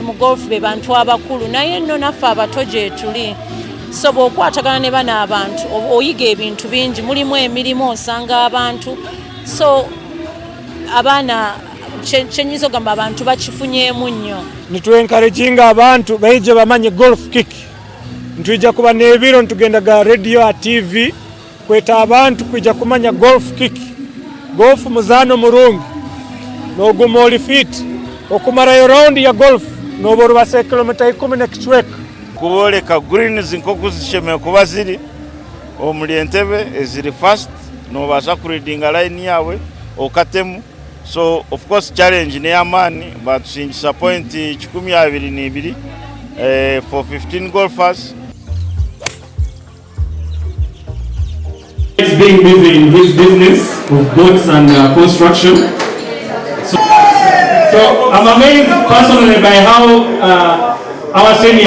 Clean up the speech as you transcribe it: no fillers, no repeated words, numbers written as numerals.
mu golf be bantu abakulu naye nno naffe abato gye tuli so bw'okwatagana ne bano abantu oyiga ebintu bingi mulimu emirimu osanga abantu so abaana kyenyiza ogamba abantu bakifunyeemu nnyo nitwencouraginga abantu baije bamanye golf kick ntujja kuba n'ebiro ntugendaga radio TV kweta abantu kwijja kumanya golf kick golf muzaano murungi n'oguma oli fit okumarayo round ya golf n'oborubasa kilomita 10 n'ekichweka kuboleka greens nk'oku zishemeye kuba ziri omuli entebe eziri fast n'obaasa kuridinga line yawe okatemu so of course challenge ne yamani batusingisa point 12 for 15 golfers. He's being busy in his business of boats and construction. So I'm amazed personally by how our senior